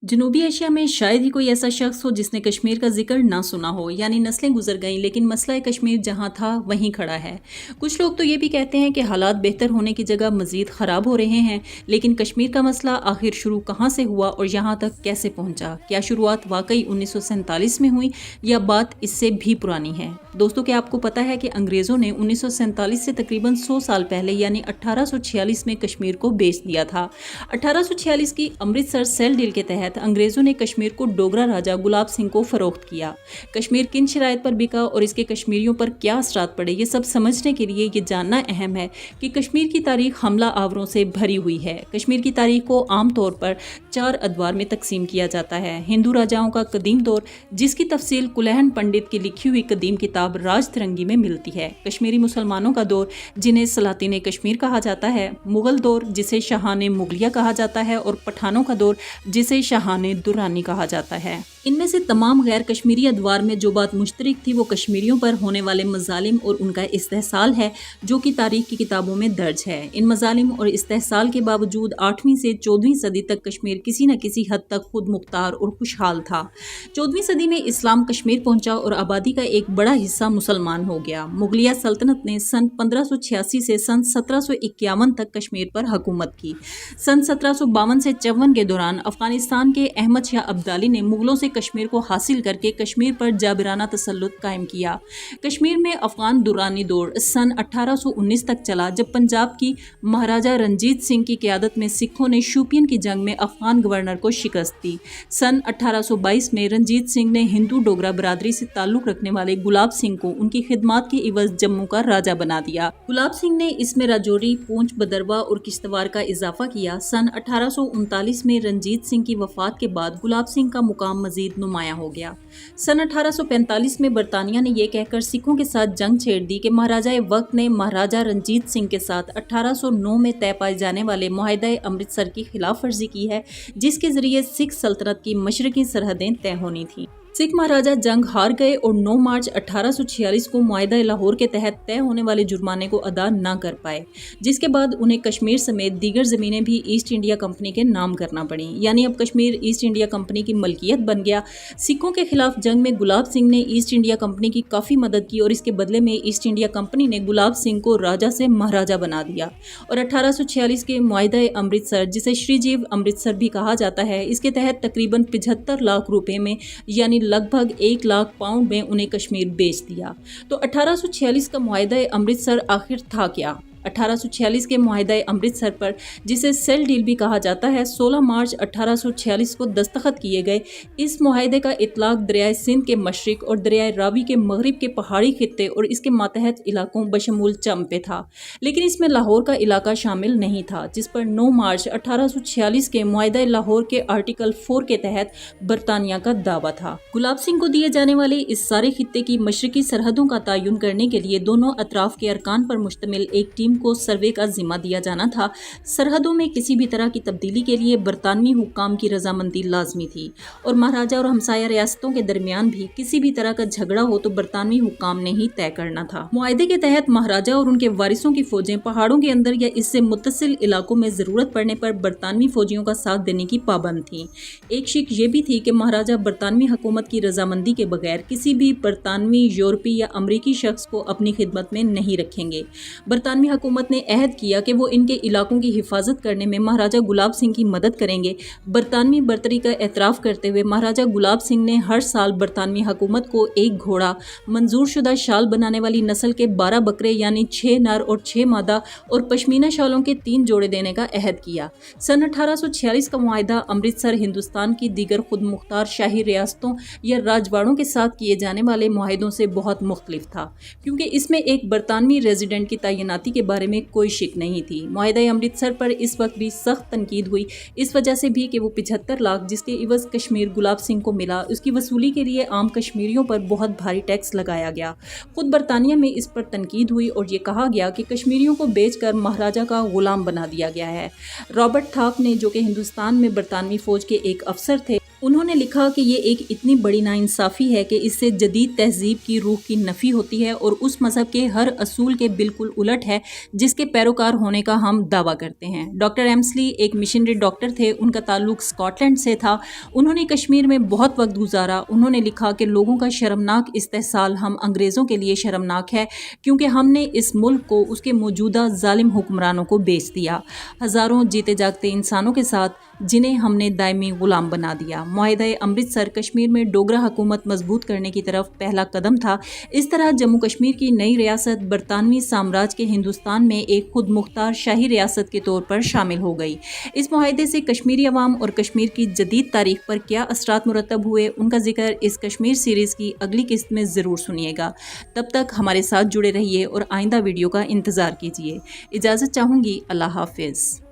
जनूबी एशिया में शायद ही कोई ऐसा शख्स हो जिसने कश्मीर का जिक्र ना सुना हो। यानी नस्लें गुजर गईं लेकिन मसला कश्मीर जहां था वहीं खड़ा है। कुछ लोग तो ये भी कहते हैं कि हालात बेहतर होने की जगह मजीद ख़राब हो रहे हैं। लेकिन कश्मीर का मसला आखिर शुरू कहां से हुआ और यहां तक कैसे पहुंचा? क्या शुरुआत वाकई 1947 में हुई या बात इससे भी पुरानी है? दोस्तों, क्या आपको पता है कि अंग्रेज़ों ने 1947 से तकरीबन 100 साल पहले यानी 1846 में कश्मीर को बेच दिया था। 1846 की अमृतसर सेल डील के तहत अंग्रेजों ने कश्मीर को डोगरा राजा गुलाब सिंह को फरोख्त किया। कश्मीर किन शराइत पर बिका और इसके कश्मीरियों पर क्या असरात पड़े, ये सब समझने के लिए ये जानना अहम है कि कश्मीर की तारीख हमला आवरों से भरी हुई है। कश्मीर की तारीख को आमतौर पर 4 अदवार में तकसीम किया जाता है। हिंदू राजाओं का कदीम दौर, जिसकी तफसील कुलहन पंडित की लिखी हुई कदीम किताब राज तिरंगी में मिलती है। कश्मीरी मुसलमानों का दौर, जिन्हें सलातीन कश्मीर कहा जाता है। मुगल दौर, जिसे शाहाने मुगलिया कहा जाता है। और पठानों का दौर, जिसे शाहाने दुर्रानी कहा जाता है। इनमें से तमाम गैर कश्मीरी अदवार में जो बात मुश्तरक थी वो कश्मीरियों पर होने वाले मजालिम और उनका इस्तेहसाल है, जो कि तारीख की किताबों में दर्ज है। इन मजालिम और इस्तेहसाल के बावजूद 8वीं से 14वीं सदी तक कश्मीर किसी न किसी हद तक खुद मुख्तार और खुशहाल था। 14वीं सदी में इस्लाम कश्मीर पहुंचा और आबादी का एक बड़ा हिस्सा मुसलमान हो गया। मुगलिया सल्तनत ने सन 1586 से सन 1751 तक कश्मीर पर हुकूमत की। सन 1752 से 54 के दौरान अफगानिस्तान के अहमद शाह अब्दाली ने मुगलों से कश्मीर को हासिल करके कश्मीर पर जाबिराना तसल्लुत कायम किया। कश्मीर में अफगान दुरानी दौर सन 1819 तक चला, जब पंजाब की महाराजा रंजीत सिंह की क़यादत में सिखों ने शूपियन की जंग में अफगान गवर्नर को शिकस्त दी। सन 1822 में रंजीत सिंह ने हिंदू डोगरा बरादरी से ताल्लुक़ रखने वाले गुलाब सिंह को उनकी खिदमात की इवज़ जम्मू का राजा बना दिया। गुलाब सिंह ने इसमें राजौरी, पूंछ, बदरवा और किश्तवाड़ का इजाफा किया। सन 1839 में रंजीत सिंह की वफात के बाद गुलाब सिंह का मुकाम मजीद नुमायां हो गया। सन 1845 में बरतानिया ने यह कहकर सिखों के साथ जंग छेड़ दी कि महाराजा वक्त ने महाराजा रंजीत सिंह के साथ 1809 में तय पाए जाने वाले मुआहदा अमृतसर की खिलाफ वर्जी की है, जिसके जरिए सिख सल्तनत की मशरकी सरहदें तय होनी थी। सिख महाराजा जंग हार गए और 9 मार्च 1846 को मुआहदा लाहौर के तहत तय होने वाले जुर्माने को अदा न कर पाए, जिसके बाद उन्हें कश्मीर समेत दीगर ज़मीनें भी ईस्ट इंडिया कंपनी के नाम करना पड़ी। यानी अब कश्मीर ईस्ट इंडिया कंपनी की मलकियत बन गया। सिखों के खिलाफ जंग में गुलाब सिंह ने ईस्ट इंडिया कंपनी की काफ़ी मदद की और इसके बदले में ईस्ट इंडिया कंपनी ने गुलाब सिंह को राजा से महाराजा बना दिया। और 1846 के मुआहदा अमृतसर, जिसे श्रीजीव अमृतसर भी कहा जाता है, इसके तहत तकरीबन 75 लाख रुपए में यानी लगभग 1 लाख पाउंड में उन्हें कश्मीर बेच दिया। तो 1846 का मुआहदा अमृतसर आखिर था क्या? 1846 के मुआहदा अमृतसर पर, जिसे सेल डील भी कहा जाता है, 16 मार्च 1846 को दस्तखत किए गए। इस मुआहदे का इतलाक दरियाए सिंध के मशरिक और दरियाए रावी के मगरिब के पहाड़ी खित्ते और इसके मातहत इलाकों बशमूल चम पे था, लेकिन इसमें लाहौर का इलाका शामिल नहीं था, जिस पर 9 मार्च 1846 के मुआहदा लाहौर के आर्टिकल 4 के तहत बरतानिया का दावा था। गुलाब सिंह को दिए जाने वाले इस सारे खित्ते की मशरकी सरहदों का तयन करने के लिए दोनों अतराफ के अरकान पर मुश्तमिल एक टीम को सर्वे का जिम्मा दिया जाना था। सरहदों में किसी भी तरह की तब्दीली के लिए बरतानवी हुक्काम की रजामंदी लाजमी थी और महाराजा और हमसाया रियासतों के दरमियान भी किसी भी तरह का झगड़ा हो तो बरतानवी हुक्काम ने ही तय करना था। मुआहदे के तहत महाराजा और उनके वारिसों की फौजें पहाड़ों के अंदर या इससे मुत्तसिल इलाकों में जरूरत पड़ने पर बरतानवी फौजियों का साथ देने की पाबंद थी। एक शिक ये भी थी कि महाराजा बरतानवी हुकूमत की रजामंदी के बगैर किसी भी बरतानवी, यूरोपी या अमरीकी शख्स को अपनी खिदमत में नहीं रखेंगे। बरतानवी हुकूमत ने अहद किया कि वो इनके इलाकों की हिफाजत करने में महाराजा गुलाब सिंह की मदद करेंगे। बरतानवी बर्तरी का एतराफ़ करते हुए महाराजा गुलाब सिंह ने हर साल बरतानवी हुकूमत को एक घोड़ा, मंजूर शुदा शाल बनाने वाली नस्ल के 12 बकरे यानी 6 नर और 6 मादा और पश्मीना शालों के 3 जोड़े देने का अहद किया। सन 1846 का मुआहदा अमृतसर हिंदुस्तान की दीगर खुद मुख्तार शाही रियासतों या राजवाड़ों के साथ किए जाने वाले मुआहदों से बहुत मुख्तलिफ था, क्योंकि इसमें एक बरतानवी रेजिडेंट की तैनाती के बारे में कोई शिक नहीं थी। मुआहदा अमृतसर पर इस वक्त भी सख्त तनकीद हुई, इस वजह से भी कि वो 75 लाख जिसके इवज़ कश्मीर गुलाब सिंह को मिला, उसकी वसूली के लिए आम कश्मीरियों पर बहुत भारी टैक्स लगाया गया। खुद बरतानिया में इस पर तनकीद हुई और ये कहा गया कि कश्मीरियों को बेचकर महाराजा का गुलाम बना दिया गया है। रॉबर्ट थाक ने, जो कि हिंदुस्तान में बरतानवी फौज के एक अफसर थे, उन्होंने लिखा कि ये एक इतनी बड़ी नाइंसाफ़ी है कि इससे जदीद तहज़ीब की रूह की नफ़ी होती है और उस मज़हब के हर असूल के बिल्कुल उलट है जिसके पैरोकार होने का हम दावा करते हैं। डॉक्टर एम्सली एक मिशनरी डॉक्टर थे, उनका ताल्लुक स्कॉटलैंड से था। उन्होंने कश्मीर में बहुत वक्त गुजारा। उन्होंने लिखा कि लोगों का शर्मनाक इस्तेहसाल हम अंग्रेज़ों के लिए शर्मनाक है क्योंकि हमने इस मुल्क को उसके मौजूदा ज़ालिम हुक्मरानों को बेच दिया, हज़ारों जीते जागते इंसानों के साथ जिन्हें हमने दायमी गुलाम बना दिया। मुआहिदा अमृतसर कश्मीर में डोगरा हुकूमत मजबूत करने की तरफ पहला कदम था। इस तरह जम्मू कश्मीर की नई रियासत बरतानवी साम्राज्य के हिंदुस्तान में एक खुद मुख्तार शाही रियासत के तौर पर शामिल हो गई। इस मुआहिदे से कश्मीरी अवाम और कश्मीर की जदीद तारीख पर क्या असरात मुरतब हुए, उनका जिक्र इस कश्मीर सीरीज़ की अगली किस्त में ज़रूर सुनिएगा। तब तक हमारे साथ जुड़े रहिए और आइंदा वीडियो का इंतज़ार कीजिए। इजाज़त चाहूँगी। अल्लाह हाफिज़।